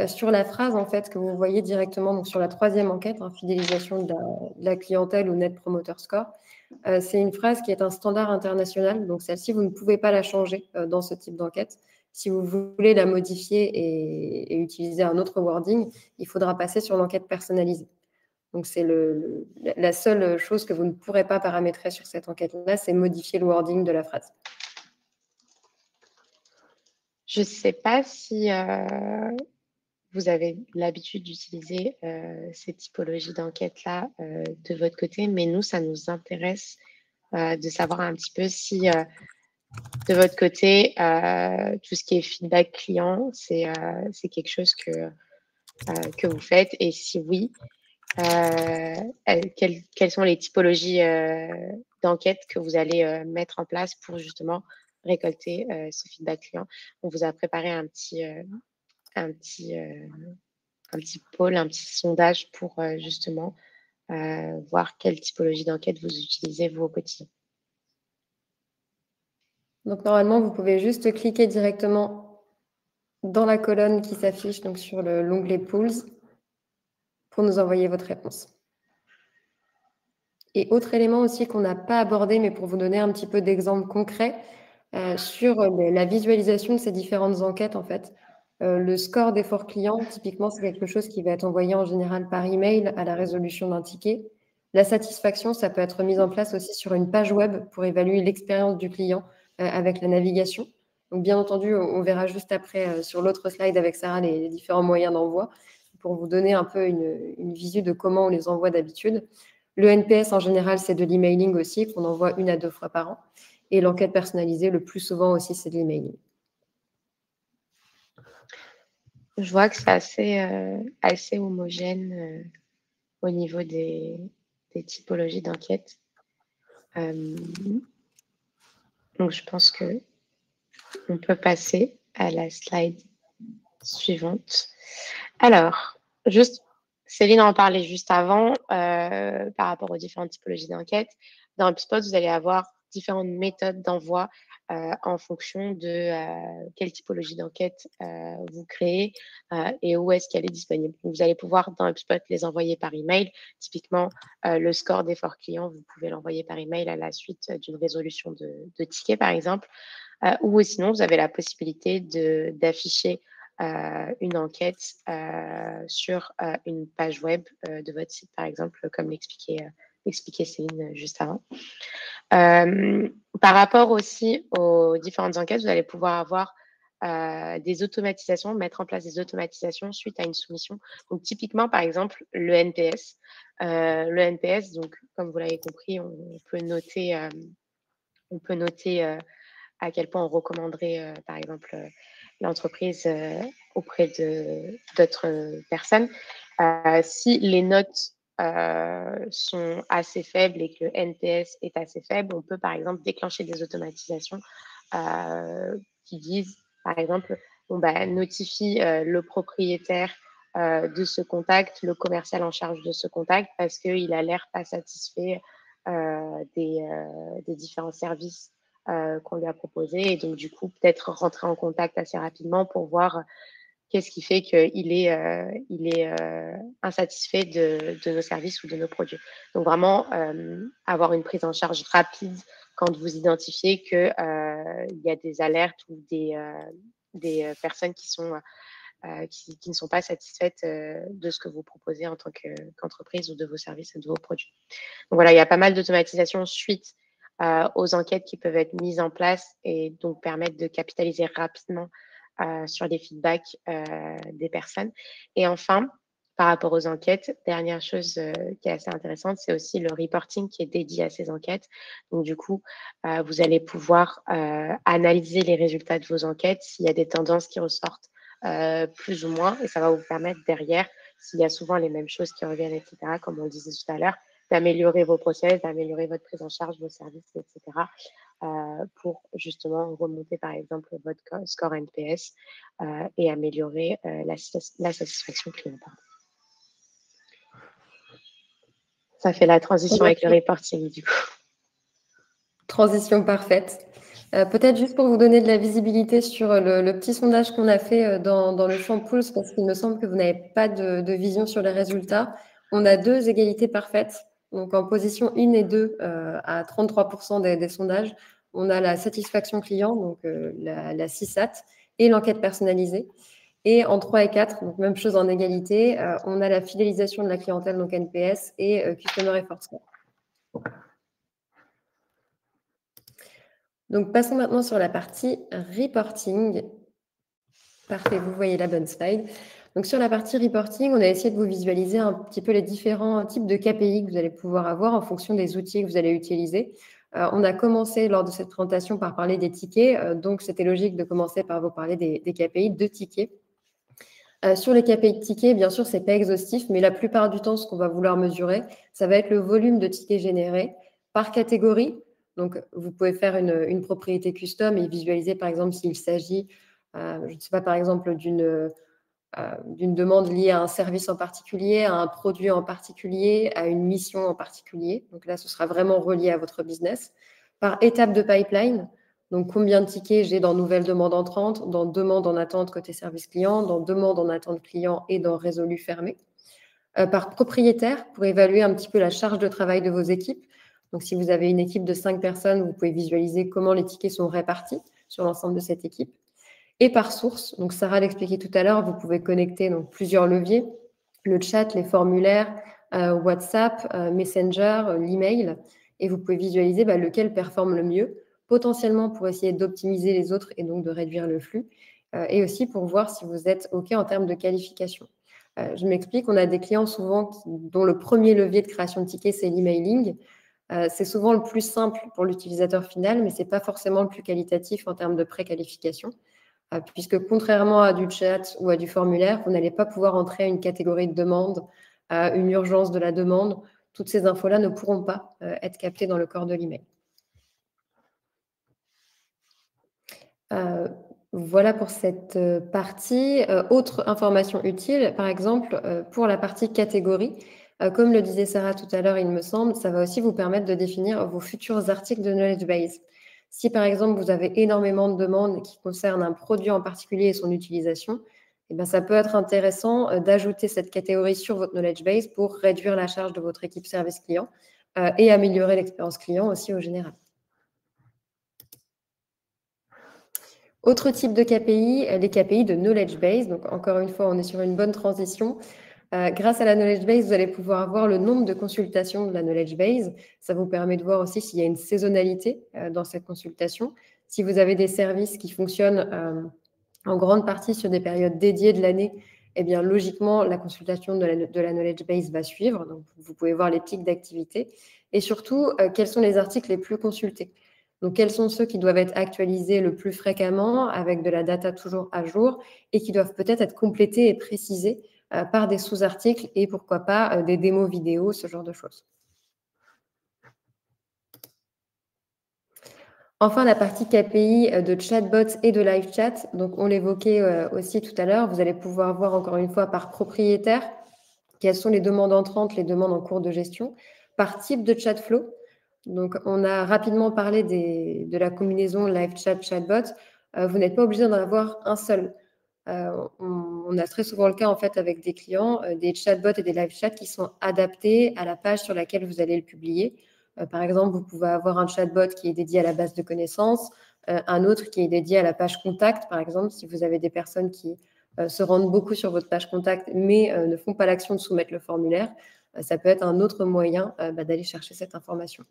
Sur la phrase, en fait, que vous voyez directement, donc sur la 3e enquête, fidélisation de la clientèle ou Net Promoter Score, c'est une phrase qui est un standard international, donc celle-ci, vous ne pouvez pas la changer dans ce type d'enquête. Si vous voulez la modifier et utiliser un autre wording, il faudra passer sur l'enquête personnalisée. Donc, c'est la seule chose que vous ne pourrez pas paramétrer sur cette enquête-là, c'est modifier le wording de la phrase. Je ne sais pas si vous avez l'habitude d'utiliser ces typologies d'enquête-là de votre côté, mais nous, ça nous intéresse de savoir un petit peu si de votre côté, tout ce qui est feedback client, c'est quelque chose que vous faites et si oui, quelles sont les typologies d'enquête que vous allez mettre en place pour justement récolter ce feedback client. On vous a préparé un petit pôle, un petit sondage pour justement voir quelle typologie d'enquête vous utilisez vous au quotidien. Donc normalement, vous pouvez juste cliquer directement dans la colonne qui s'affiche, donc sur l'onglet Pools, pour nous envoyer votre réponse. Et autre élément aussi qu'on n'a pas abordé, mais pour vous donner un petit peu d'exemples concrets, sur la visualisation de ces différentes enquêtes, en fait. Le score d'effort client, typiquement, c'est quelque chose qui va être envoyé en général par email à la résolution d'un ticket. La satisfaction, ça peut être mis en place aussi sur une page web pour évaluer l'expérience du client avec la navigation. Donc, bien entendu, on verra juste après sur l'autre slide avec Sarah les différents moyens d'envoi pour vous donner un peu une visu de comment on les envoie d'habitude. Le NPS, en général, c'est de l'emailing aussi, qu'on envoie 1 à 2 fois par an. Et l'enquête personnalisée, le plus souvent aussi, c'est de l'emailing. Je vois que c'est assez homogène au niveau des typologies d'enquête. Donc, je pense qu'on peut passer à la slide suivante. Alors, juste, Céline en parlait juste avant par rapport aux différentes typologies d'enquêtes. Dans HubSpot, vous allez avoir différentes méthodes d'envoi en fonction de quelle typologie d'enquête vous créez et où est-ce qu'elle est disponible. Donc, vous allez pouvoir dans HubSpot les envoyer par email. Typiquement, le score d'effort client, vous pouvez l'envoyer par email à la suite d'une résolution de ticket, par exemple. Ou sinon, vous avez la possibilité d'afficher une enquête sur une page web de votre site, par exemple, comme l'expliquait Céline juste avant. Par rapport aussi aux différentes enquêtes, vous allez pouvoir avoir des automatisations, mettre en place des automatisations suite à une soumission. Donc, typiquement, par exemple, le NPS. Le NPS, donc, comme vous l'avez compris, on peut noter à quel point on recommanderait, par exemple, l'entreprise auprès d'autres personnes. Si les notes sont assez faibles et que le NPS est assez faible, on peut, par exemple, déclencher des automatisations qui disent, par exemple, notifie le propriétaire de ce contact, le commercial en charge de ce contact, parce qu'il a l'air pas satisfait des différents services qu'on lui a proposé. Et donc, du coup, peut-être rentrer en contact assez rapidement pour voir qu'est-ce qui fait qu'il est insatisfait de nos services ou de nos produits. Donc, vraiment, avoir une prise en charge rapide quand vous identifiez qu'il y a des alertes ou des personnes qui ne sont pas satisfaites de ce que vous proposez en tant qu'entreprise ou de vos services et de vos produits. Donc voilà, il y a pas mal d'automatisation suite aux enquêtes qui peuvent être mises en place et donc permettre de capitaliser rapidement sur les feedbacks des personnes. Et enfin, par rapport aux enquêtes, dernière chose qui est assez intéressante, c'est aussi le reporting qui est dédié à ces enquêtes. Donc du coup, vous allez pouvoir analyser les résultats de vos enquêtes, s'il y a des tendances qui ressortent plus ou moins, et ça va vous permettre derrière, s'il y a souvent les mêmes choses qui reviennent, etc., comme on le disait tout à l'heure, d'améliorer vos process, d'améliorer votre prise en charge, vos services, etc., pour justement remonter, par exemple, votre score NPS et améliorer la satisfaction client. Ça fait la transition avec le reporting, du coup. Transition parfaite. Peut-être juste pour vous donner de la visibilité sur le petit sondage qu'on a fait dans le champ Pulse, parce qu'il me semble que vous n'avez pas de vision sur les résultats. On a 2 égalités parfaites. Donc, en position 1 et 2, à 33% des sondages, on a la satisfaction client, donc la CSAT, et l'enquête personnalisée. Et en 3 et 4, donc même chose en égalité, on a la fidélisation de la clientèle, donc NPS, et Customer Effort Score. Donc, passons maintenant sur la partie reporting. Parfait, vous voyez la bonne slide. Donc, sur la partie reporting, on a essayé de vous visualiser un petit peu les différents types de KPI que vous allez pouvoir avoir en fonction des outils que vous allez utiliser. On a commencé lors de cette présentation par parler des tickets, donc c'était logique de commencer par vous parler des KPI de tickets. Sur les KPI de tickets, bien sûr, ce n'est pas exhaustif, mais la plupart du temps, ce qu'on va vouloir mesurer, ça va être le volume de tickets générés par catégorie. Donc, vous pouvez faire une propriété custom et visualiser, par exemple, s'il s'agit, je ne sais pas, par exemple, d'une demande liée à un service en particulier, à un produit en particulier, à une mission en particulier. Donc là, ce sera vraiment relié à votre business. Par étape de pipeline, donc combien de tickets j'ai dans nouvelles demandes entrantes, dans demandes en attente côté service client, dans demandes en attente client et dans résolu fermé. Par propriétaire, pour évaluer un petit peu la charge de travail de vos équipes. Donc si vous avez une équipe de 5 personnes, vous pouvez visualiser comment les tickets sont répartis sur l'ensemble de cette équipe. Et par source, donc Sarah l'expliquait tout à l'heure, vous pouvez connecter donc plusieurs leviers, le chat, les formulaires, WhatsApp, Messenger, l'email, et vous pouvez visualiser lequel performe le mieux, potentiellement pour essayer d'optimiser les autres et donc de réduire le flux, et aussi pour voir si vous êtes OK en termes de qualification. Je m'explique, on a des clients souvent dont le premier levier de création de tickets, c'est l'emailing. C'est souvent le plus simple pour l'utilisateur final, mais ce n'est pas forcément le plus qualitatif en termes de préqualification. Puisque contrairement à du chat ou à du formulaire, vous n'allez pas pouvoir entrer une catégorie de demande, une urgence de la demande. Toutes ces infos-là ne pourront pas être captées dans le corps de l'email. Heu, voilà pour cette, partie. Autre information utile, par exemple, pour la partie catégorie, comme le disait Sarah tout à l'heure, il me semble, ça va aussi vous permettre de définir vos futurs articles de knowledge base. Si, par exemple, vous avez énormément de demandes qui concernent un produit en particulier et son utilisation, et ben, ça peut être intéressant, d'ajouter cette catégorie sur votre knowledge base pour réduire la charge de votre équipe service client, et améliorer l'expérience client aussi au général. Autre type de KPI, les KPI de knowledge base. Donc encore une fois, on est sur une bonne transition. Grâce à la knowledge base, vous allez pouvoir voir le nombre de consultations de la knowledge base. Ça vous permet de voir aussi s'il y a une saisonnalité dans cette consultation. Si vous avez des services qui fonctionnent en grande partie sur des périodes dédiées de l'année, eh bien logiquement, la consultation de la knowledge base va suivre. Donc vous pouvez voir les pics d'activité. Et surtout, quels sont les articles les plus consultés. Donc, quels sont ceux qui doivent être actualisés le plus fréquemment avec de la data toujours à jour et qui doivent peut-être être complétés et précisés par des sous-articles et pourquoi pas des démos vidéo, ce genre de choses. Enfin, la partie KPI de chatbot et de live chat. Donc, on l'évoquait aussi tout à l'heure. Vous allez pouvoir voir encore une fois par propriétaire quelles sont les demandes entrantes, les demandes en cours de gestion, par type de chat flow. Donc, on a rapidement parlé de la combinaison live chat chatbot. Vous n'êtes pas obligé d'en avoir un seul. On a très souvent le cas en fait avec des clients, des chatbots et des live chats qui sont adaptés à la page sur laquelle vous allez le publier. Par exemple, vous pouvez avoir un chatbot qui est dédié à la base de connaissances, un autre qui est dédié à la page contact, par exemple, si vous avez des personnes qui se rendent beaucoup sur votre page contact, mais ne font pas l'action de soumettre le formulaire, ça peut être un autre moyen d'aller chercher cette information.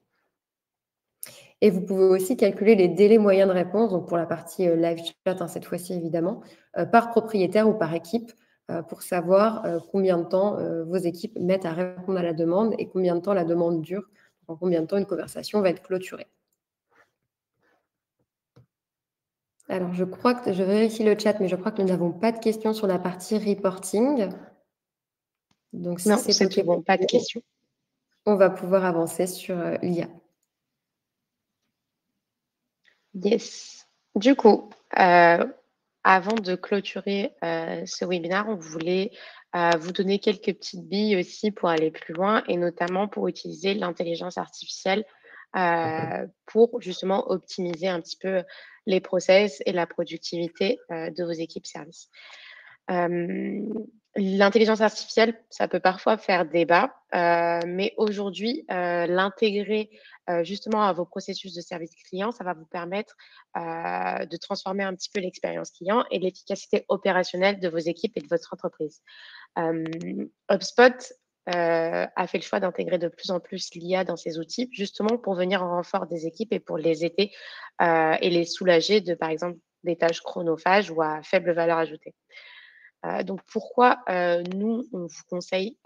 Et vous pouvez aussi calculer les délais moyens de réponse, donc pour la partie live chat, cette fois-ci évidemment, par propriétaire ou par équipe, pour savoir combien de temps vos équipes mettent à répondre à la demande et combien de temps la demande dure, en combien de temps une conversation va être clôturée. Alors, je crois que je vérifie le chat, mais je crois que nous n'avons pas de questions sur la partie reporting. Donc, si Non, c'est c'est OK tout bon, pas de pour vous, questions. on va pouvoir avancer sur l'IA. Yes. Du coup, avant de clôturer ce webinaire, on voulait vous donner quelques petites billes aussi pour aller plus loin et notamment pour utiliser l'intelligence artificielle pour justement optimiser un petit peu les process et la productivité de vos équipes services. L'intelligence artificielle, ça peut parfois faire débat, mais aujourd'hui, l'intégrer, justement à vos processus de service client, ça va vous permettre, de transformer un petit peu l'expérience client et l'efficacité opérationnelle de vos équipes et de votre entreprise. Hem, HubSpot, a fait le choix d'intégrer de plus en plus l'IA dans ses outils, justement pour venir en renfort des équipes et pour les aider, et les soulager de, par exemple, des tâches chronophages ou à faible valeur ajoutée. Donc pourquoi, nous, on vous conseille,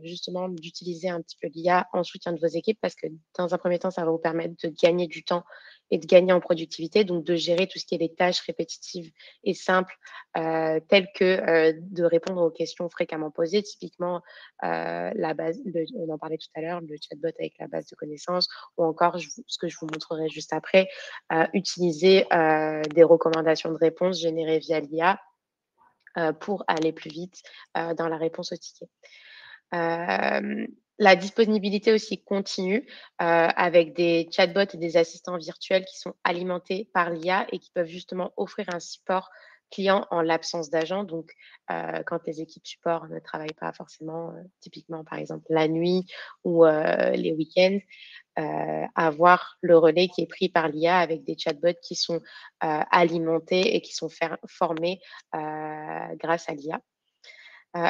justement d'utiliser un petit peu l'IA en soutien de vos équipes? Parce que dans un premier temps, ça va vous permettre de gagner du temps et de gagner en productivité, donc de gérer tout ce qui est des tâches répétitives et simples, telles que, de répondre aux questions fréquemment posées. Typiquement, la base on en parlait tout à l'heure, le chatbot avec la base de connaissances ou encore ce que je vous montrerai juste après, utiliser, des recommandations de réponses générées via l'IA pour aller plus vite, dans la réponse au ticket. Hem, la disponibilité aussi continue, avec des chatbots et des assistants virtuels qui sont alimentés par l'IA et qui peuvent justement offrir un support client en l'absence d'agent. Donc, quand les équipes support ne travaillent pas forcément, typiquement par exemple la nuit ou, les week-ends, avoir le relais qui est pris par l'IA avec des chatbots qui sont, alimentés et qui sont formés, grâce à l'IA.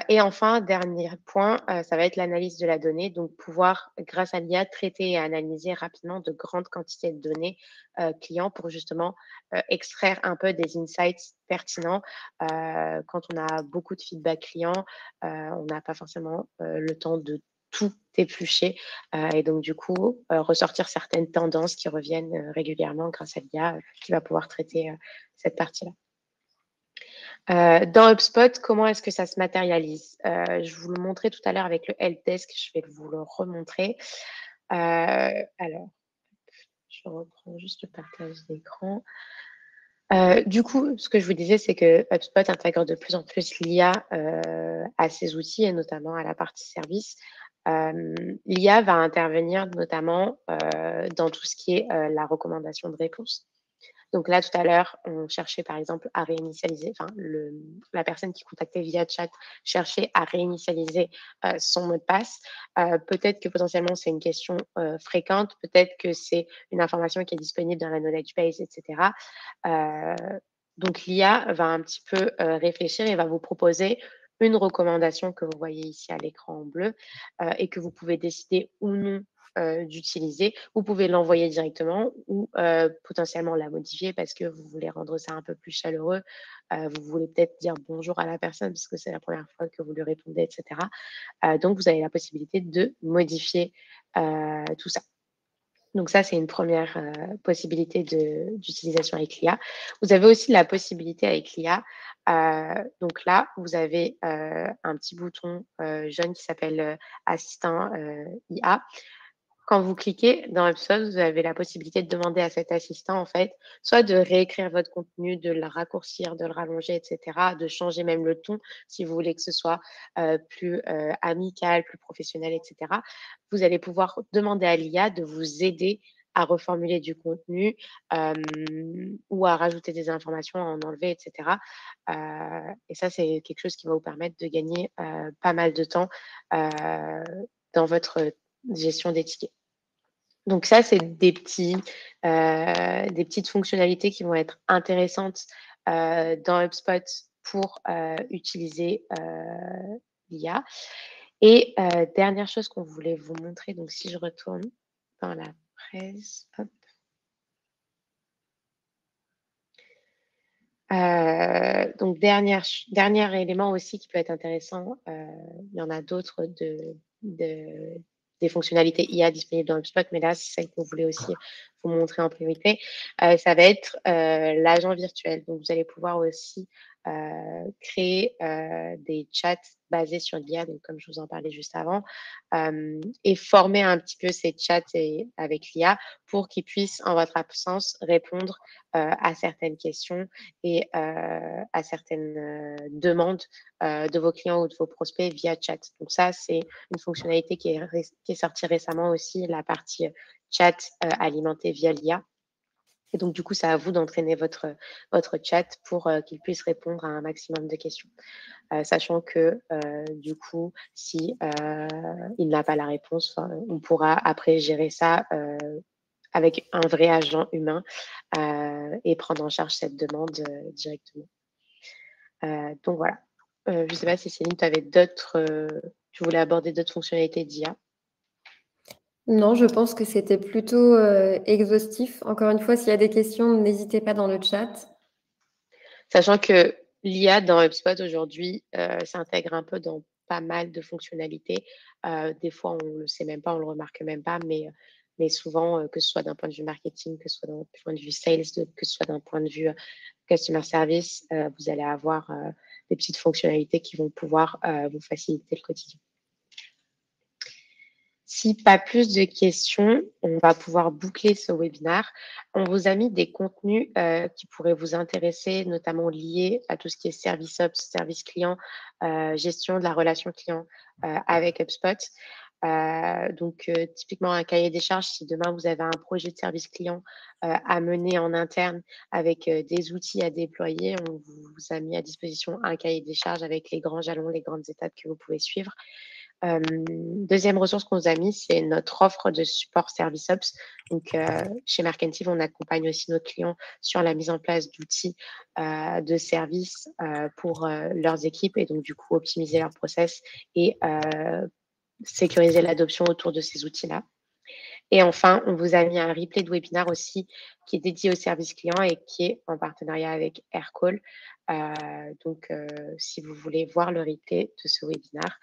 Et enfin, dernier point, ça va être l'analyse de la donnée, donc pouvoir, grâce à l'IA, traiter et analyser rapidement de grandes quantités de données, clients pour justement, extraire un peu des insights pertinents. Quand on a beaucoup de feedback client, on n'a pas forcément, le temps de tout éplucher, et donc du coup, ressortir certaines tendances qui reviennent, régulièrement grâce à l'IA, qui va pouvoir traiter, cette partie-là. Dans HubSpot, comment est-ce que ça se matérialise? Je vous le montrais tout à l'heure avec le helpdesk, je vais vous le remontrer. Alors, je reprends juste le partage d'écran. Du coup, ce que je vous disais, c'est que HubSpot intègre de plus en plus l'IA à ses outils et notamment à la partie service. L'IA va intervenir notamment dans tout ce qui est la recommandation de réponse. Donc là, tout à l'heure, on cherchait par exemple à réinitialiser, enfin, la personne qui contactait via chat cherchait à réinitialiser son mot de passe. Peut-être que potentiellement c'est une question fréquente, peut-être que c'est une information qui est disponible dans la knowledge base, etc. Euh, donc l'IA va un petit peu réfléchir et va vous proposer une recommandation que vous voyez ici à l'écran en bleu et que vous pouvez décider ou non d'utiliser. Vous pouvez l'envoyer directement ou potentiellement la modifier parce que vous voulez rendre ça un peu plus chaleureux. Vous voulez peut-être dire bonjour à la personne parce que c'est la première fois que vous lui répondez, etc. Donc, vous avez la possibilité de modifier tout ça. Donc ça, c'est une première possibilité d'utilisation avec l'IA. Vous avez aussi la possibilité avec l'IA. Donc là, vous avez un petit bouton jaune qui s'appelle assistant IA. Quand vous cliquez dans HubSpot, vous avez la possibilité de demander à cet assistant, en fait, soit de réécrire votre contenu, de le raccourcir, de le rallonger, etc., de changer même le ton si vous voulez que ce soit plus amical, plus professionnel, etc. Vous allez pouvoir demander à l'IA de vous aider à reformuler du contenu ou à rajouter des informations, à en enlever, etc. Et ça, c'est quelque chose qui va vous permettre de gagner pas mal de temps dans votre gestion des tickets. Donc ça, c'est des petites fonctionnalités qui vont être intéressantes dans HubSpot pour utiliser l'IA. Et dernière chose qu'on voulait vous montrer, donc si je retourne dans la presse, hop. Donc dernier élément aussi qui peut être intéressant, il y en a d'autres des fonctionnalités IA disponibles dans HubSpot, mais là, c'est celle qu'on voulait aussi vous montrer en priorité. Ça va être l'agent virtuel. Donc, vous allez pouvoir aussi créer des chats basés sur l'IA, donc comme je vous en parlais juste avant, et former un petit peu ces chats avec l'IA pour qu'ils puissent, en votre absence, répondre à certaines questions et à certaines demandes de vos clients ou de vos prospects via chat. Donc ça, c'est une fonctionnalité qui est sortie récemment aussi, la partie chat alimentée via l'IA. Et donc, du coup, c'est à vous d'entraîner votre chat pour qu'il puisse répondre à un maximum de questions. Sachant que, du coup, si il n'a pas la réponse, on pourra après gérer ça avec un vrai agent humain et prendre en charge cette demande directement. Donc voilà. Je ne sais pas si Céline, tu voulais aborder d'autres fonctionnalités d'IA. Non, je pense que c'était plutôt exhaustif. Encore une fois, s'il y a des questions, n'hésitez pas dans le chat. Sachant que l'IA dans HubSpot aujourd'hui s'intègre un peu dans pas mal de fonctionnalités. Des fois, on ne le sait même pas, on ne le remarque même pas, mais souvent, que ce soit d'un point de vue marketing, que ce soit d'un point de vue sales, que ce soit d'un point de vue customer service, vous allez avoir des petites fonctionnalités qui vont pouvoir vous faciliter le quotidien. Si pas plus de questions, on va pouvoir boucler ce webinaire. On vous a mis des contenus qui pourraient vous intéresser, notamment liés à tout ce qui est service ops, service client, gestion de la relation client avec HubSpot. Donc, typiquement, un cahier des charges, si demain vous avez un projet de service client à mener en interne avec des outils à déployer, on vous a mis à disposition un cahier des charges avec les grands jalons, les grandes étapes que vous pouvez suivre. Deuxième ressource qu'on vous a mis, c'est notre offre de support Service Ops. Donc, chez Markentive, on accompagne aussi nos clients sur la mise en place d'outils de services pour leurs équipes et donc, du coup, optimiser leurs process et sécuriser l'adoption autour de ces outils-là. Et enfin, on vous a mis un replay de webinaire aussi qui est dédié au service client et qui est en partenariat avec Aircall. Donc, si vous voulez voir le replay de ce webinaire,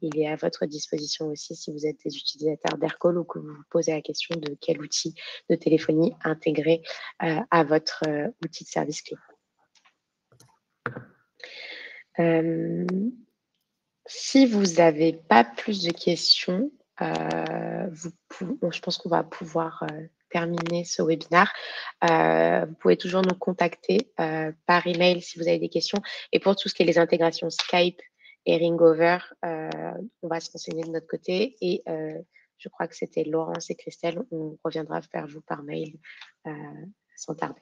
il est à votre disposition aussi si vous êtes des utilisateurs d'Aircall ou que vous vous posez la question de quel outil de téléphonie intégrer à votre outil de service client. Si vous n'avez pas plus de questions, je pense qu'on va pouvoir terminer ce webinaire. Vous pouvez toujours nous contacter par email si vous avez des questions. Et pour tout ce qui est les intégrations Skype et Ringover, on va se renseigner de notre côté. Et je crois que c'était Laurence et Christelle. On reviendra vers vous par mail sans tarder.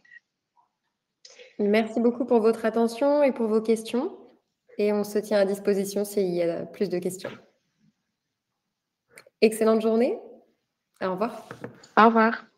Merci beaucoup pour votre attention et pour vos questions. Et on se tient à disposition s'il y a plus de questions. Excellente journée. Au revoir. Au revoir.